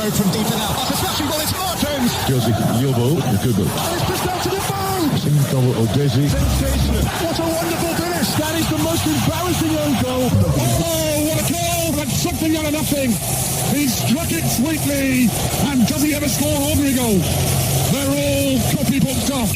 road from deep enough. After smashing ball, it's Martins. Josie, Yobo, the Google. And it's just out to the boat. Double Odesi. Sensational. What a wonderful finish. That is the most embarrassing own goal. Oh, what a goal. That's something out of nothing. He struck it sweetly. And does he ever score an ordinary goal? They're all copybook stuff.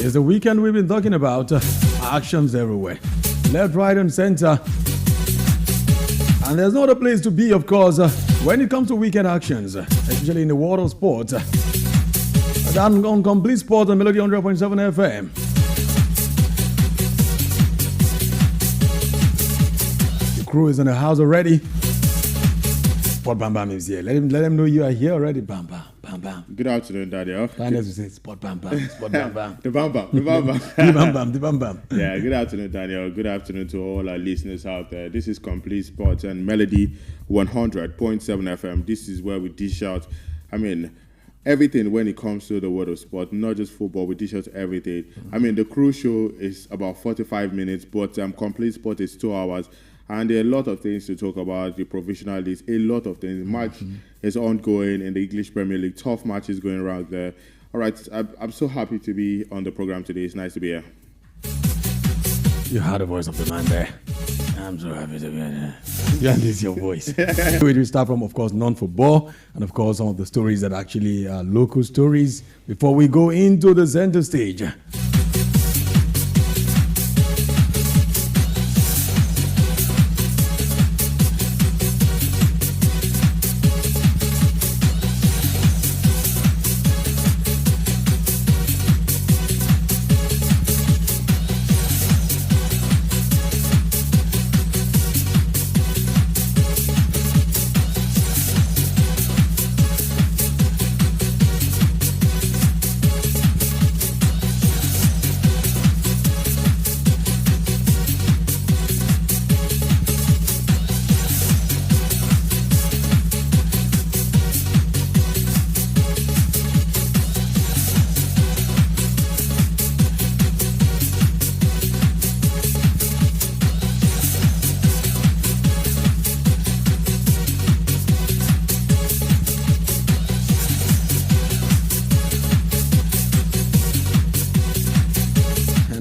It's the weekend we've been talking about. Actions everywhere. Left, right, and center. And there's no other place to be, of course, when it comes to weekend actions, especially in the world of sport. Down on Complete Sport on Melody 100.7 FM. The crew is in the house already. Sport Bam Bam is here. Let him know you are here already, Bam Bam. Bam Bam. Good afternoon, Daniel. Daniel will say Sport Bam Bam. Sport Bam Bam. The Bam Bam. The Bam Bam. The Bam Bam. The Bam Bam. Yeah, good afternoon, Daniel. Good afternoon to all our listeners out there. This is Complete Sports and Melody 100.7 FM. This is where we dish out, everything when it comes to the world of sport, not just football, we dish out everything. The crew show is about 45 minutes, but Complete Sport is 2 hours. And there are a lot of things to talk about, the provisional list, a lot of things. Match is ongoing in the English Premier League. Tough matches going around there. All right, I'm so happy to be on the program today. It's nice to be here. You heard the voice of the man there. I'm so happy to be here. Yeah, this is your voice. We start from, of course, non-football, and of course, some of the stories that actually are local stories before we go into the center stage.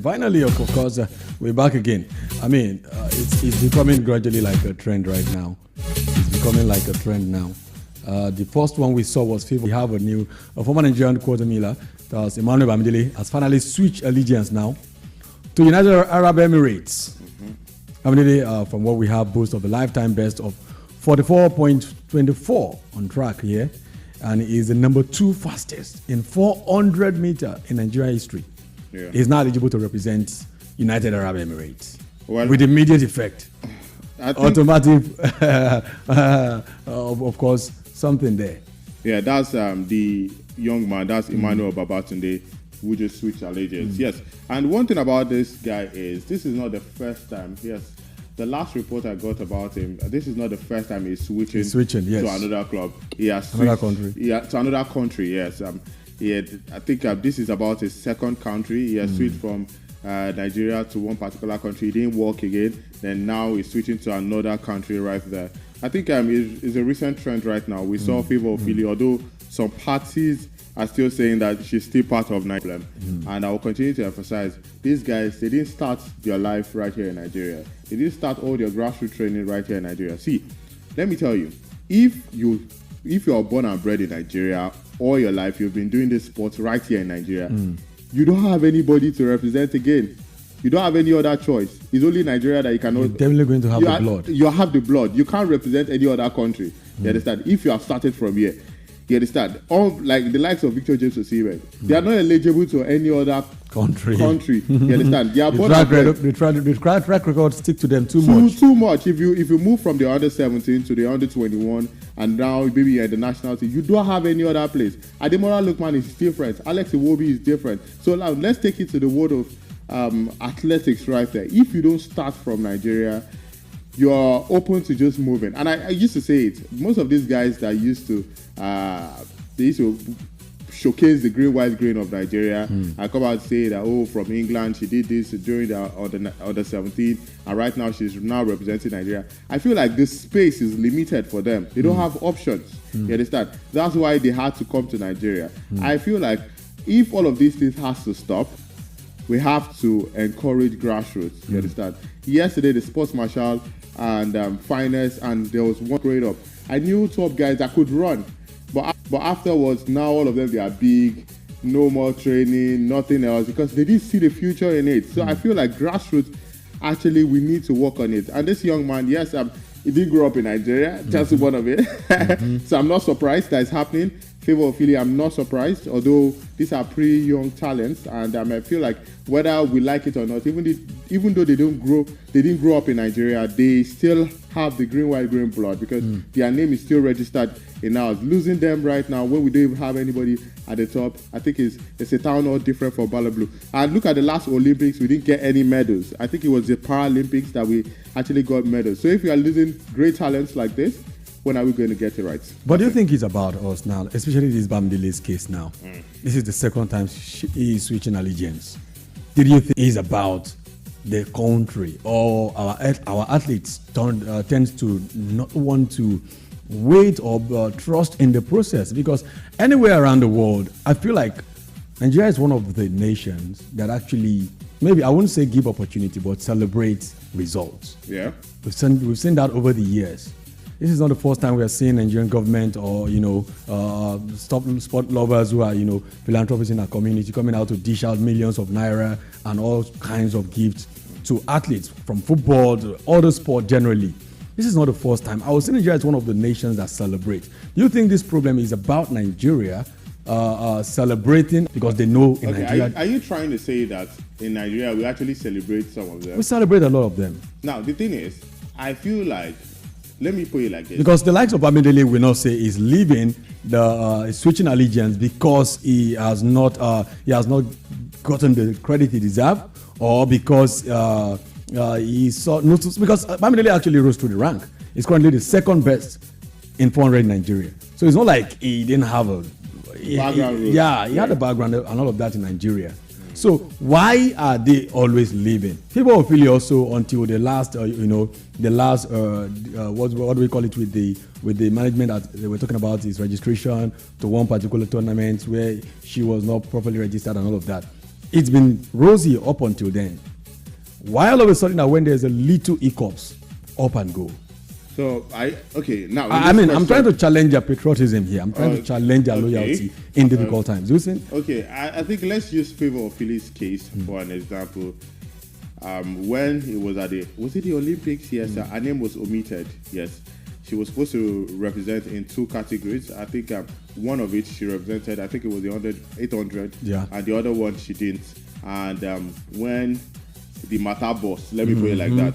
Finally, of course, we're back again. It's becoming gradually like a trend right now. It's becoming like a trend now. The first one we saw was FIFA. We have a former Nigerian quarter-miller, that was Emmanuel Bamidele, has finally switched allegiance now to United Arab Emirates. Bamidele, from what we have, boasts of a lifetime best of 44.24 on track here, and is the number 2 fastest in 400 meter in Nigeria history. Yeah. He's now eligible to represent United Arab Emirates with immediate effect. Automatic, of course, something there. Yeah, that's the young man. That's Emmanuel Babatunde, who just switched allegiance. Yes, and one thing about this guy is this is not the first time. Yes, the last report I got about him, this is not the first time he's switching yes. to another club. He has another country. Yeah, to another country. Yes. I think this is about his second country. He has switched from Nigeria to one particular country. He didn't work again. Then now he's switching to another country right there. I think it's a recent trend right now. We saw Favour Ophelia, although some parties are still saying that she's still part of Nigeria. And I will continue to emphasize, these guys, they didn't start their life right here in Nigeria. They didn't start all their grassroots training right here in Nigeria. See, let me tell you, if you are born and bred in Nigeria, all your life you've been doing this sport right here in Nigeria, you don't have anybody to represent again. You don't have any other choice. It's only Nigeria that you cannot. You're definitely going to have the blood. You have the blood. You can't represent any other country. You understand? If you have started from here, You understand? All like the likes of Victor James Osimhen, they are not eligible to any other country. You understand? They are the track record stick to them too much. Too much. If you move from the under 17 to the under 21, and now maybe you're in the national team, you don't have any other place. Ademola Lookman is different. Alex Iwobi is different. So now let's take it to the world of athletics right there. If you don't start from Nigeria, you're open to just moving. And I used to say it. Most of these guys that used to showcase the green, white, green of Nigeria and come out and say that, oh, from England, she did this during the under 17, and right now she's now representing Nigeria. I feel like this space is limited for them. They don't have options. You understand? That's why they had to come to Nigeria. I feel like if all of these things has to stop, we have to encourage grassroots. You understand? Yesterday, the sports marshal and finance, and there was one grade up. I knew top guys that could run, but afterwards, now all of them, they are big, no more training, nothing else, because they didn't see the future in it. So I feel like grassroots, actually, we need to work on it. And this young man, yes, he did grow up in Nigeria, just one of it. So I'm not surprised that it's happening. Favour Ophilie, I'm not surprised, although these are pretty young talents, and I feel like whether we like it or not, even though they didn't grow up in Nigeria, they still have the green, white, green blood, because their name is still registered in ours. Losing them right now, when we don't even have anybody at the top, I think it's a town all different for Bala Blue. And look at the last Olympics, we didn't get any medals. I think it was the Paralympics that we actually got medals. So if we are losing great talents like this, when are we going to get it right? But do you think it's about us now, especially this Bamidele's case now? This is the second time he is switching allegiance. Did you think it's about the country, or our athletes tends to not want to wait or trust in the process? Because anywhere around the world, I feel like Nigeria is one of the nations that actually, maybe I wouldn't say give opportunity, but celebrate results. Yeah. We've seen that over the years. This is not the first time we are seeing Nigerian government or, sport lovers who are, philanthropists in our community coming out to dish out millions of naira and all kinds of gifts to athletes from football to other sport generally. This is not the first time. I would say Nigeria is one of the nations that celebrate. Do you think this problem is about Nigeria celebrating because they know in Nigeria? Are you trying to say that in Nigeria we actually celebrate some of them? We celebrate a lot of them. Now, the thing is, I feel like, let me put it like this. Because the likes of Bamidele will not say is leaving the switching allegiance because he has not gotten the credit he deserves, or because he saw because Bamidele actually rose to the rank. He's currently the second best in 400 in Nigeria. So it's not like he didn't have a background. He had a background and all of that in Nigeria. So why are they always leaving? People Ophilie also until the last, what do we call it with the management that they were talking about his registration to one particular tournament where she was not properly registered and all of that. It's been rosy up until then. Why all of a sudden that when there's a little hiccups, up and go? So now I'm trying to challenge their patriotism here. I'm trying to challenge their loyalty in difficult times. You see? Okay, I think let's use Favour Ophilie's case for an example. When it was at the Olympics? Yes, her name was omitted. Yes, she was supposed to represent in two categories. I think one of it she represented. I think it was the 800. Yeah, and the other one she didn't. And when the matter boss, let me put it like that.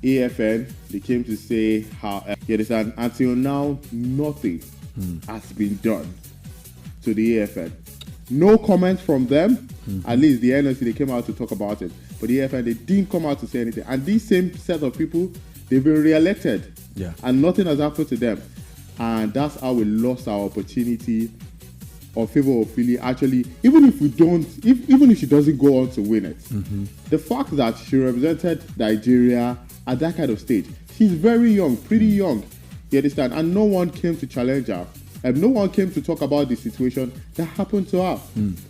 AFN, they came to say how, you understand, until now, nothing has been done to the AFN. No comment from them, at least the NLC, they came out to talk about it. But the AFN, they didn't come out to say anything. And these same set of people, they've been re-elected. Yeah. And nothing has happened to them. And that's how we lost our opportunity of Favour Ophilie. Actually, even if she doesn't go on to win it, the fact that she represented Nigeria at that kind of stage, she's very young, pretty young, you understand, and no one came to challenge her, and no one came to talk about the situation that happened to her,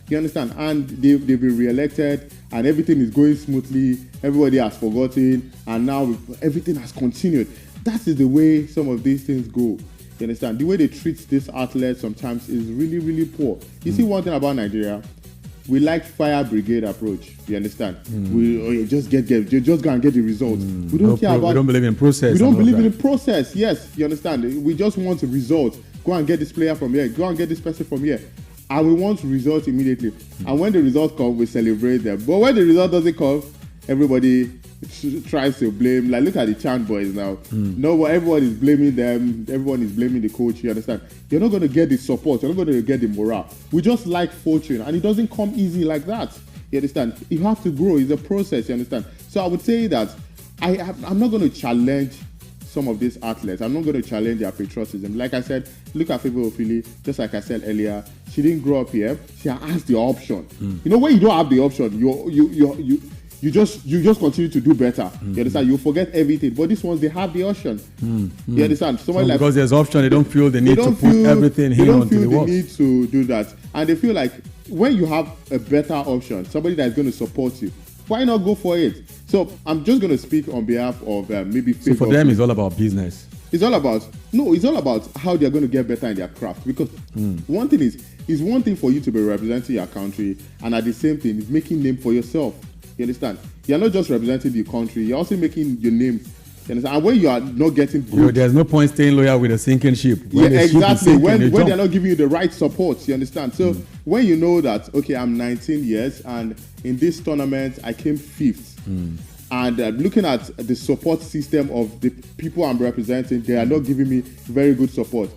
you understand, and they've been re-elected, and everything is going smoothly, everybody has forgotten, and now everything has continued. That is the way some of these things go, you understand. The way they treat these athletes sometimes is really, really poor. You see, one thing about Nigeria, we like fire brigade approach. You understand? We just go and get the results. We don't care about. We don't believe in process. We don't believe in the process. Yes, you understand. We just want a result. go and get this player from here, go and get this person from here. And we want results immediately. And when the result comes, we celebrate them. But when the result doesn't come, everybody tries to blame. Like, look at the Chan boys now. No, everyone is blaming them. Everyone is blaming the coach. You understand? You're not going to get the support. You're not going to get the morale. We just like fortune, and it doesn't come easy like that. You understand? You have to grow. It's a process. You understand? So I would say that I'm not going to challenge some of these athletes. I'm not going to challenge their patriotism. Like I said, look at Favor Ofili. Just like I said earlier, she didn't grow up here. She has the option. You know, when you don't have the option, you just continue to do better. You understand? You forget everything. But these ones, they have the option. You understand? Someone like, because there's option, they don't feel the need to put everything here onto the wall. They don't feel the need to do that. And they feel like when you have a better option, somebody that is going to support you, why not go for it? So I'm just going to speak on behalf of maybe Favor. So for them, it's all about business. It's all about how they're going to get better in their craft. Because one thing is one thing for you to be representing your country, and at the same thing, is making name for yourself. You understand? You're not just representing the country, you're also making your name. You understand? And when you are not getting good, there's no point staying loyal with a sinking ship. When exactly. When they're not giving you the right support, you understand? So when you know that, okay, I'm 19 years and in this tournament I came 5th. And looking at the support system of the people I'm representing, they are not giving me very good support.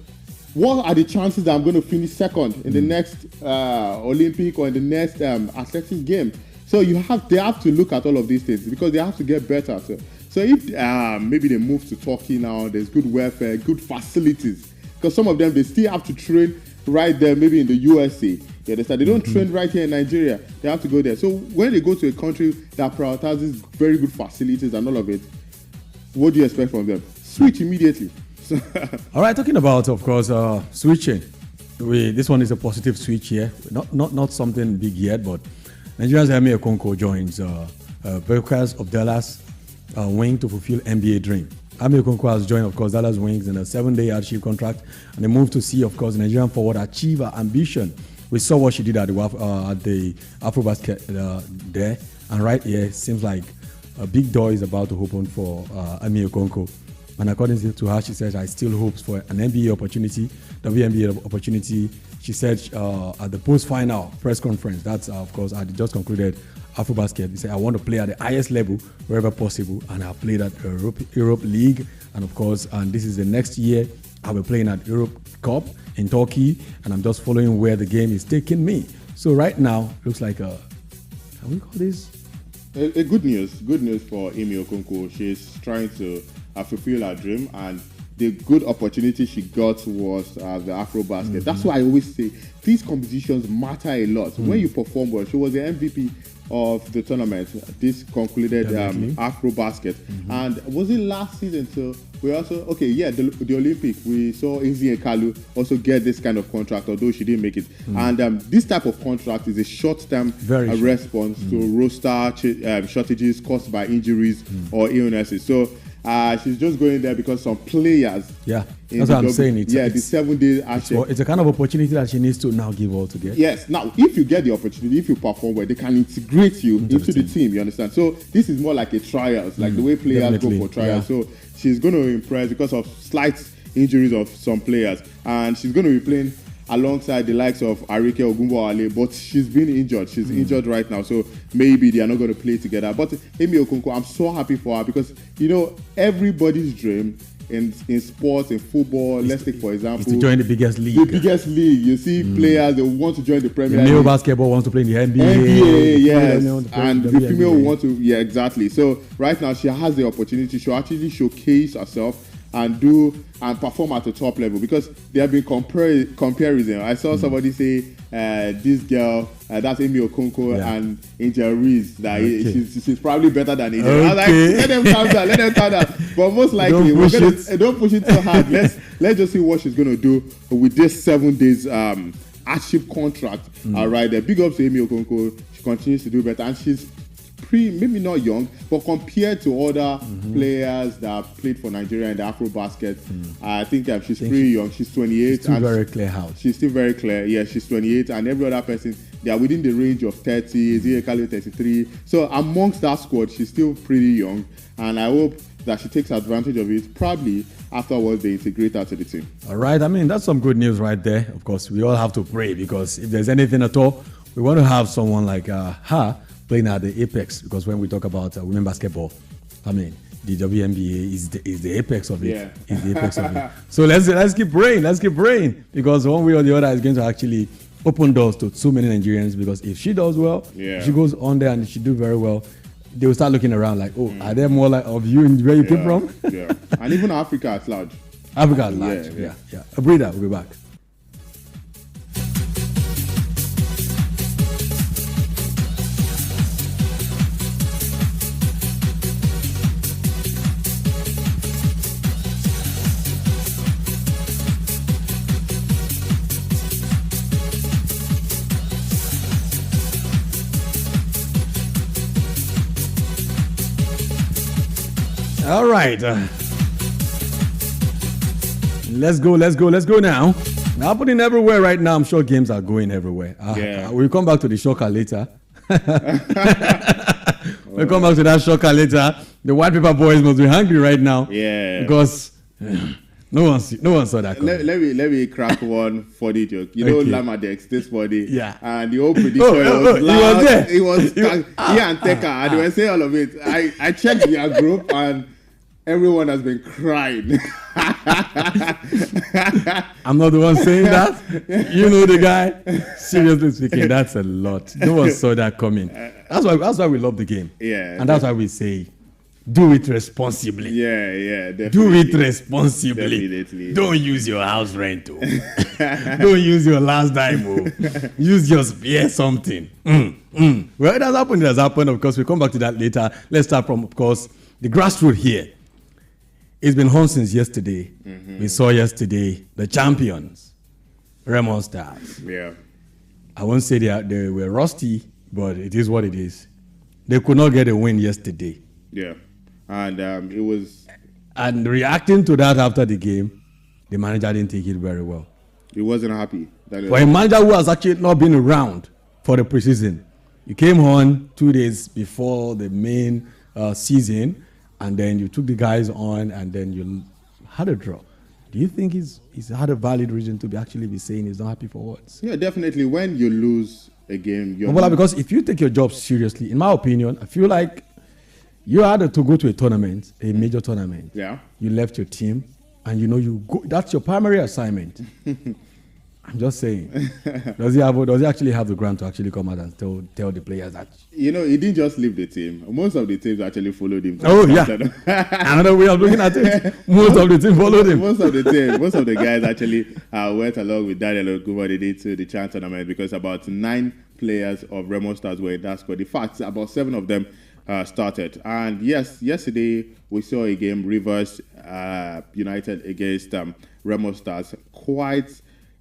What are the chances that I'm going to finish second in the next Olympic or in the next athletics game? So they have to look at all of these things because they have to get better. So if maybe they move to Turkey now, there's good welfare, good facilities. Because some of them, they still have to train right there, maybe in the USA. You understand? They don't train right here in Nigeria. They have to go there. So when they go to a country that prioritizes very good facilities and all of it, what do you expect from them? Switch immediately. All right, talking about, of course, switching. This one is a positive switch here. Not something big yet, but Nigeria's Emi Okonkwo joins Breakers of Dallas wing to fulfill NBA dream. Emi Okonkwo has joined, of course, Dallas Wings in a 7-day hardship contract, and they moved to see, of course, Nigerian forward achieve her ambition. We saw what she did at the AfroBasket there, and right here, it seems like a big door is about to open for Emi Okonkwo. And according to her, she said, I still hope for an NBA opportunity, WNBA opportunity. She said at the post-final press conference, that's, of course, I just concluded AfroBasket. She said, I want to play at the highest level wherever possible, and I've played at Europe League. And, of course, and this is the next year, I'll be playing at Europe Cup in Turkey, and I'm just following where the game is taking me. So right now, looks like can we call this? A good news for Emi Okonkwo. She's trying to fulfill her dream, and the good opportunity she got was the AfroBasket. That's why I always say these competitions matter a lot. When you perform well, she was the MVP of the tournament. This concluded AfroBasket. And was it last season? So we also, the Olympic, we saw Izzy Ekalu also get this kind of contract, although she didn't make it. And this type of contract is a short-term response to roster shortages caused by injuries or illnesses. So she's just going there because some players. Yeah, that's what I'm saying. The 7 days. It's a kind of opportunity that she needs to now give all together. Yes. Now, if you get the opportunity, if you perform well, they can integrate you into the team. You understand? So this is more like a trials, like the way players go for trials. Yeah. So she's going to impress because of slight injuries of some players, and she's going to be playing alongside the likes of Arike Ogunbowale, but she's been injured. She's injured right now, so maybe they are not going to play together. But Emi Okonkwo, I'm so happy for her because, everybody's dream in sports, in football, let's take, for example, to join the biggest league. The biggest league. You see players, they want to join the Premier League. Male basketball wants to play in the NBA. NBA, yes. And the female want to, exactly. So right now, she has the opportunity to actually showcase herself and perform at the top level, because there have been comparison. I saw somebody say this girl, that's Emi Okonkwo and Angel Reese, that she's probably better than Angel. I was like, let them calm down. But most likely, don't push it so hard. Let's just see what she's going to do with this 7 days hardship contract. Right there. Big ups to Emi Okonkwo. She continues to do better, and she's maybe not young, but compared to other players that played for Nigeria in the AfroBasket, I think she's pretty young. She's 28. She's still very clear house. She's still very clear. Yeah, she's 28, and every other person, they are within the range of 30, Ezekali 33. So amongst that squad, she's still pretty young, and I hope that she takes advantage of it. Probably afterwards they integrate her to the team. All right. I mean, that's some good news right there. Of course, we all have to pray because if there's anything at all, we want to have someone like her playing at the apex. Because when we talk about women basketball, I mean, the WNBA is the apex of it. Yeah. Is the apex of it. So let's keep praying. Let's keep praying because one way or the other is going to actually open doors to so many Nigerians. Because if she does well, if she goes on there and she do very well, they will start looking around like, oh, are there more like of you in where you came from? Yeah, and even Africa at large. Africa at large. Yeah. A breather. We'll be back. All right. Let's go now. Happening everywhere right now. I'm sure games are going everywhere. We'll come back to the shocker later. We'll come back to that shocker later. The white paper boys must be hungry right now. Yeah. Because no one saw that coming. Let me crack one funny joke. You know, Lamadex, this body. Yeah. And the whole prediction was loud. He was there. He was and Teka. And they were saying all of it. I checked their group and everyone has been crying. I'm not the one saying that. You know the guy. Seriously speaking, that's a lot. No one saw that coming. That's why we love the game. Yeah. And that's why we say, do it responsibly. Yeah, definitely. Do it responsibly. Definitely. Don't use your house rent. Don't use your last dime. Use your spare something. Well, it has happened. Of course, we'll come back to that later. Let's start from, of course, the grassroots here. It's been on since yesterday. We saw yesterday the champions, Remo Stars. Yeah. I won't say they were rusty, but it is what it is. They could not get a win yesterday. Yeah. And it was... And reacting to that after the game, the manager didn't take it very well. He wasn't happy. For a manager who has actually not been around for the preseason, you came on 2 days before the main season, and then you took the guys on, and then you had a draw. Do you think he's had a valid reason to be saying he's not happy for what? Yeah, definitely. When you lose a game, you're Bobola, because if you take your job seriously, in my opinion, I feel like you had to go to a tournament, a major tournament. Yeah. You left your team, and you go. That's your primary assignment. I'm just saying. Does he actually have the ground to actually come out and tell the players that? He didn't just leave the team. Most of the teams actually followed him. Another way of looking at it. Most of the team followed him. Most of the guys actually went along with Daniel Ogumodede to the Chan tournament because about 9 players of Remo Stars were in that squad. In fact, about 7 of them started. And yes, yesterday we saw a game, Rivers United against Remo Stars.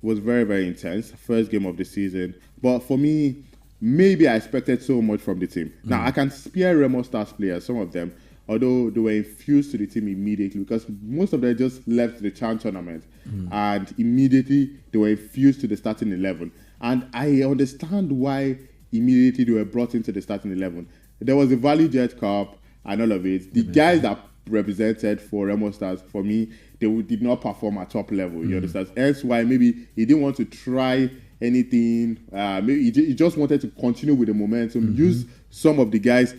Was very, very intense. First game of the season. But for me, maybe I expected so much from the team. Now, I can spare Remo Stars players, some of them, although they were infused to the team immediately because most of them just left the Chan tournament and immediately they were infused to the starting 11. And I understand why immediately they were brought into the starting 11. There was the Valley Jet Cup and all of it. The guys that represented for Remo Stars, for me, they did not perform at top level. You understand? That's why maybe he didn't want to try anything. Maybe he just wanted to continue with the momentum, use some of the guys